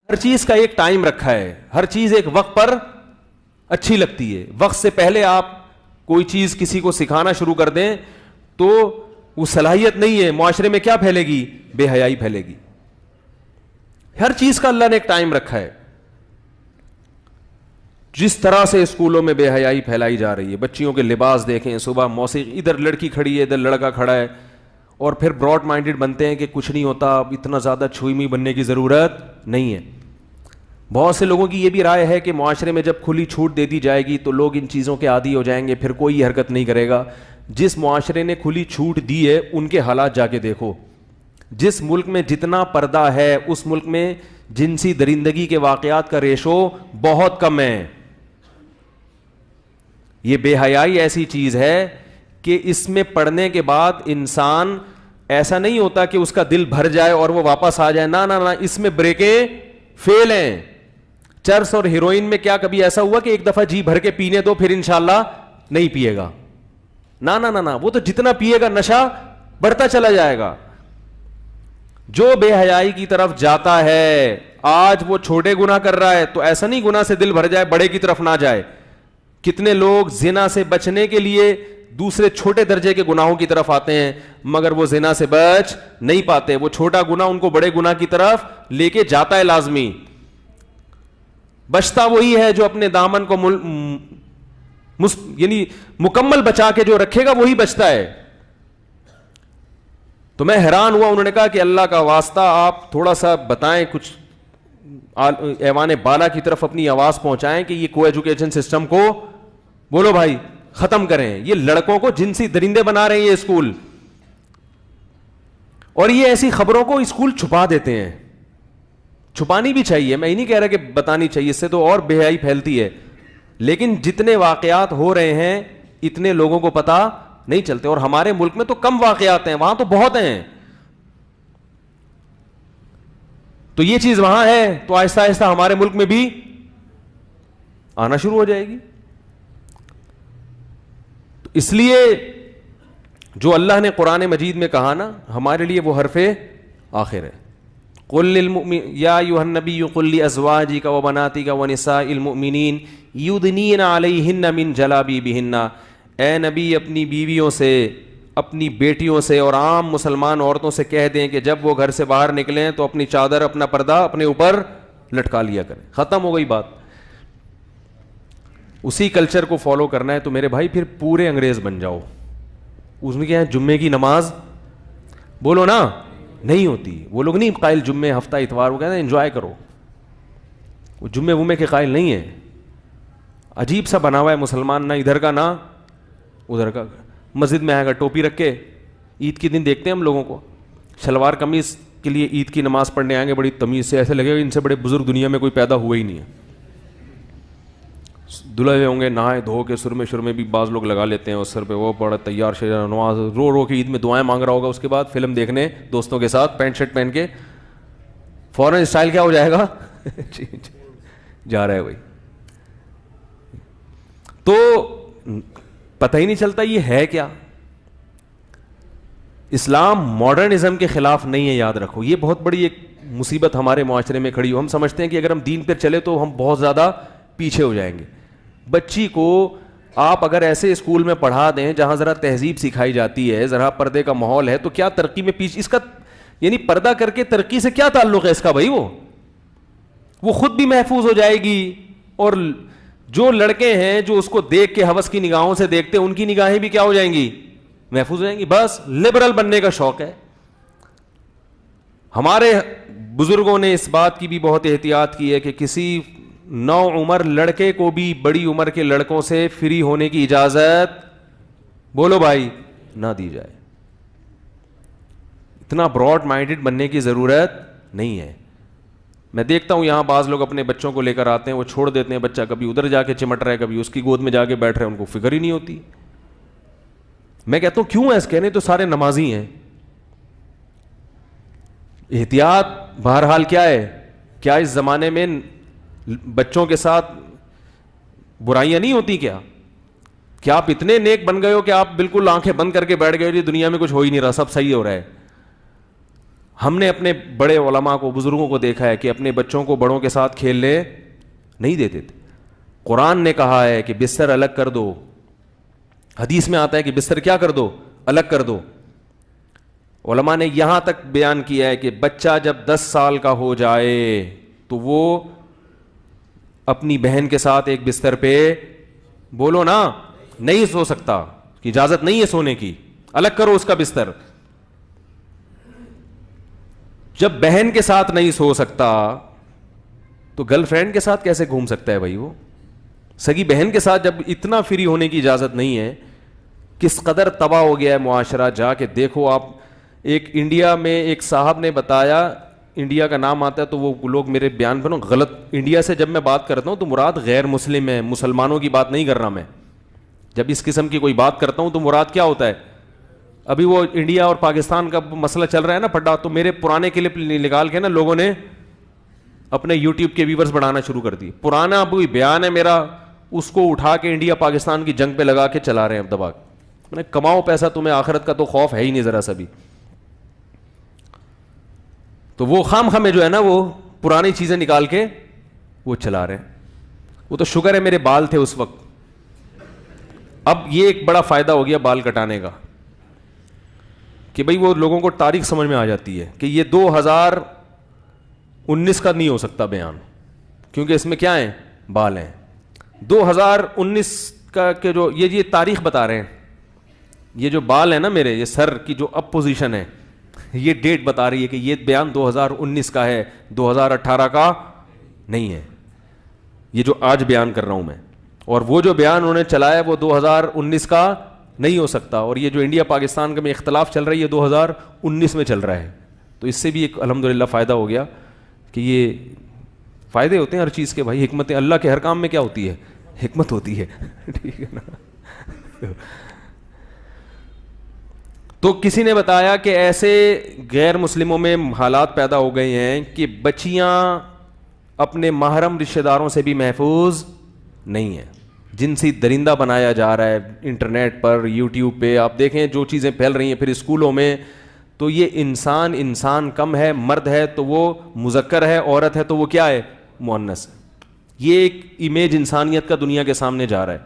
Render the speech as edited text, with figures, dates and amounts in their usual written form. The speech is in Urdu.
ہر چیز کا ایک ٹائم رکھا ہے, ہر چیز ایک وقت پر اچھی لگتی ہے. وقت سے پہلے آپ کوئی چیز کسی کو سکھانا شروع کر دیں تو وہ صلاحیت نہیں ہے, معاشرے میں کیا پھیلے گی؟ بے حیائی پھیلے گی. ہر چیز کا اللہ نے ایک ٹائم رکھا ہے. جس طرح سے اسکولوں میں بے حیائی پھیلائی جا رہی ہے, بچیوں کے لباس دیکھیں, صبح موسیقی, ادھر لڑکی کھڑی ہے ادھر لڑکا کھڑا ہے, اور پھر براڈ مائنڈڈ بنتے ہیں کہ کچھ نہیں ہوتا, اتنا زیادہ چھوئی ہوئی بننے کی ضرورت نہیں ہے. بہت سے لوگوں کی یہ بھی رائے ہے کہ معاشرے میں جب کھلی چھوٹ دے دی جائے گی تو لوگ ان چیزوں کے عادی ہو جائیں گے, پھر کوئی حرکت نہیں کرے گا. جس معاشرے نے کھلی چھوٹ دی ہے ان کے حالات جا کے دیکھو. جس ملک میں جتنا پردہ ہے اس ملک میں جنسی درندگی کے واقعات کا ریشو بہت کم ہے. یہ بے حیائی ایسی چیز ہے کہ اس میں پڑھنے کے بعد انسان ایسا نہیں ہوتا کہ اس کا دل بھر جائے اور وہ واپس آ جائے, نہ, اس میں بریکیں فیل ہیں. چرس اور ہیروئن میں کیا کبھی ایسا ہوا کہ ایک دفعہ جی بھر کے پینے دو پھر انشاءاللہ نہیں پیے گا؟ نہ, وہ تو جتنا پیے گا نشہ بڑھتا چلا جائے گا. جو بے حیائی کی طرف جاتا ہے, آج وہ چھوٹے گناہ کر رہا ہے تو ایسا نہیں گناہ سے دل بھر جائے بڑے کی طرف نہ جائے. کتنے لوگ زنا سے بچنے کے لیے دوسرے چھوٹے درجے کے گناہوں کی طرف آتے ہیں مگر وہ زنا سے بچ نہیں پاتے. وہ چھوٹا گناہ ان کو بڑے گناہ کی طرف لے کے جاتا ہے لازمی. بچتا وہی ہے جو اپنے دامن کو یعنی مکمل بچا کے جو رکھے گا وہی بچتا ہے. تو میں حیران ہوا, انہوں نے کہا کہ اللہ کا واسطہ آپ تھوڑا سا بتائیں, کچھ ایوان بالا کی طرف اپنی آواز پہنچائیں کہ یہ کو ایجوکیشن سسٹم کو بولو بھائی ختم کریں. یہ لڑکوں کو جنسی درندے بنا رہے ہیں یہ اسکول, اور یہ ایسی خبروں کو اسکول چھپا دیتے ہیں. چھپانی بھی چاہیے, میں یہ نہیں کہہ رہا کہ بتانی چاہیے, اس سے تو اور بے حیائی پھیلتی ہے, لیکن جتنے واقعات ہو رہے ہیں اتنے لوگوں کو پتا نہیں چلتے. اور ہمارے ملک میں تو کم واقعات ہیں, وہاں تو بہت ہیں. تو یہ چیز وہاں ہے تو آہستہ آہستہ ہمارے ملک میں بھی آنا شروع ہو جائے گی. تو اس لیے جو اللہ نے قرآن مجید میں کہا نا, ہمارے لیے وہ حرف آخر ہے. قل یا ایھا النبی قل لازواجک وبناتک ونساء المؤمنین یدنین علیہن من جلابیبہن. اے نبی اپنی بیویوں سے, اپنی بیٹیوں سے اور عام مسلمان عورتوں سے کہہ دیں کہ جب وہ گھر سے باہر نکلیں تو اپنی چادر, اپنا پردہ اپنے اوپر لٹکا لیا کریں. ختم ہو گئی بات. اسی کلچر کو فالو کرنا ہے تو میرے بھائی پھر پورے انگریز بن جاؤ. اس میں کیا ہے, جمعے کی نماز بولو نا نہیں ہوتی. وہ لوگ نہیں قائل جمعے ہفتہ اتوار, وہ کہتے ہیں انجوائے کرو. وہ جمعے کے قائل نہیں ہے. عجیب سا بنا ہوا ہے مسلمان, نہ ادھر کا نہ ادھر کا. مسجد میں آئے گا ٹوپی رکھ کے, عید کے دن دیکھتے ہیں ہم لوگوں کو شلوار قمیص کے لیے عید کی نماز پڑھنے آئیں گے بڑی تمیز سے, ایسے لگے گا ان سے بڑے بزرگ دنیا میں کوئی پیدا ہوا ہی نہیں ہے. دلہے ہوں گے نہائے دھو کے, سرمے بھی بعض لوگ لگا لیتے ہیں, اس سر پہ وہ بڑا تیار شیر نماز رو کے عید میں دعائیں مانگ رہا ہوگا. اس کے بعد فلم دیکھنے دوستوں کے ساتھ پینٹ شرٹ پہن کے, فوراً اسٹائل کیا ہو جائے گا جا رہا ہے بھائی. تو پتہ ہی نہیں چلتا یہ ہے کیا. اسلام ماڈرنزم کے خلاف نہیں ہے, یاد رکھو. یہ بہت بڑی ایک مصیبت ہمارے معاشرے میں کھڑی ہو. ہم سمجھتے ہیں کہ اگر ہم دین پر چلے تو ہم بہت زیادہ پیچھے ہو جائیں گے. بچی کو آپ اگر ایسے اسکول میں پڑھا دیں جہاں ذرا تہذیب سکھائی جاتی ہے, ذرا پردے کا ماحول ہے, تو کیا ترقی میں پیچھے, اس کا یعنی پردہ کر کے ترقی سے کیا تعلق ہے اس کا بھائی. وہ خود بھی محفوظ ہو جائے گی, اور جو لڑکے ہیں جو اس کو دیکھ کے ہوس کی نگاہوں سے دیکھتے ہیں ان کی نگاہیں بھی کیا ہو جائیں گی, محفوظ ہو جائیں گی. بس لبرل بننے کا شوق ہے. ہمارے بزرگوں نے اس بات کی بھی بہت احتیاط کی ہے کہ کسی نو عمر لڑکے کو بھی بڑی عمر کے لڑکوں سے فری ہونے کی اجازت بولو بھائی نہ دی جائے. اتنا براڈ مائنڈڈ بننے کی ضرورت نہیں ہے. میں دیکھتا ہوں یہاں بعض لوگ اپنے بچوں کو لے کر آتے ہیں, وہ چھوڑ دیتے ہیں, بچہ کبھی ادھر جا کے چمٹ رہا ہے, کبھی اس کی گود میں جا کے بیٹھ رہے ہیں, ان کو فکر ہی نہیں ہوتی. میں کہتا ہوں کیوں ایسے کہنے, تو سارے نمازی ہیں. احتیاط بہرحال کیا ہے, کیا اس زمانے میں بچوں کے ساتھ برائیاں نہیں ہوتی کیا آپ اتنے نیک بن گئے ہو کہ آپ بالکل آنکھیں بند کر کے بیٹھ گئے ہو, دنیا میں کچھ ہو ہی نہیں رہا, سب صحیح ہو رہا ہے. ہم نے اپنے بڑے علماء کو, بزرگوں کو دیکھا ہے کہ اپنے بچوں کو بڑوں کے ساتھ کھیلنے نہیں دیتے تھے. قرآن نے کہا ہے کہ بستر الگ کر دو, حدیث میں آتا ہے کہ بستر کیا کر دو, الگ کر دو. علماء نے یہاں تک بیان کیا ہے کہ بچہ جب 10 سال کا ہو جائے تو وہ اپنی بہن کے ساتھ ایک بستر پہ, بولو نا, نہیں سو سکتا, کہ اجازت نہیں ہے سونے کی, الگ کرو اس کا بستر. جب بہن کے ساتھ نہیں سو سکتا تو گرل فرینڈ کے ساتھ کیسے گھوم سکتا ہے بھائی؟ وہ سگی بہن کے ساتھ جب اتنا فری ہونے کی اجازت نہیں ہے, کس قدر تباہ ہو گیا ہے معاشرہ. جا کے دیکھو آپ. ایک انڈیا میں ایک صاحب نے بتایا, انڈیا کا نام آتا ہے تو وہ لوگ میرے بیان پہ غلط, انڈیا سے جب میں بات کرتا ہوں تو مراد غیر مسلم ہے, مسلمانوں کی بات نہیں کر رہا میں. جب اس قسم کی کوئی بات کرتا ہوں تو مراد کیا ہوتا ہے؟ ابھی وہ انڈیا اور پاکستان کا مسئلہ چل رہا ہے نا پھڈا, تو میرے پرانے کلپ نکال کے نا لوگوں نے اپنے یوٹیوب کے ویورز بڑھانا شروع کر دی. پرانا کوئی بیان ہے میرا, اس کو اٹھا کے انڈیا پاکستان کی جنگ پہ لگا کے چلا رہے ہیں اب دبا کے. میں نے کماؤ پیسہ, تمہیں آخرت کا تو خوف ہے ہی نہیں ذرا سا بھی. تو وہ خام خامے جو ہے نا وہ پرانی چیزیں نکال کے وہ چلا رہے ہیں. وہ تو شکر ہے میرے بال تھے اس وقت. اب یہ ایک بڑا فائدہ ہو گیا بال کٹانے کا کہ بھئی وہ لوگوں کو تاریخ سمجھ میں آ جاتی ہے کہ یہ 2019 کا نہیں ہو سکتا بیان, کیونکہ اس میں کیا ہیں, بال ہیں. 2019 کا کہ جو یہ تاریخ بتا رہے ہیں, یہ جو بال ہیں نا میرے, یہ سر کی جو اب پوزیشن ہے, یہ ڈیٹ بتا رہی ہے کہ یہ بیان 2019 کا ہے, 2018 کا نہیں ہے, یہ جو آج بیان کر رہا ہوں میں. اور وہ جو بیان انہوں نے چلایا وہ 2019 کا نہیں ہو سکتا. اور یہ جو انڈیا پاکستان کا میں اختلاف چل رہا ہے یہ 2019 میں چل رہا ہے. تو اس سے بھی ایک الحمدللہ فائدہ ہو گیا کہ یہ فائدے ہوتے ہیں ہر چیز کے بھائی. حکمت اللہ کے ہر کام میں کیا ہوتی ہے؟ حکمت ہوتی ہے. ٹھیک ہے نا. تو کسی نے بتایا کہ ایسے غیر مسلموں میں حالات پیدا ہو گئے ہیں کہ بچیاں اپنے محرم رشتہ داروں سے بھی محفوظ نہیں ہیں. جنسی درندہ بنایا جا رہا ہے انٹرنیٹ پر, یوٹیوب پہ آپ دیکھیں جو چیزیں پھیل رہی ہیں. پھر اسکولوں میں تو یہ انسان کم ہے, مرد ہے تو وہ مذکر ہے, عورت ہے تو وہ کیا ہے, مؤنث ہے. یہ ایک امیج انسانیت کا دنیا کے سامنے جا رہا ہے.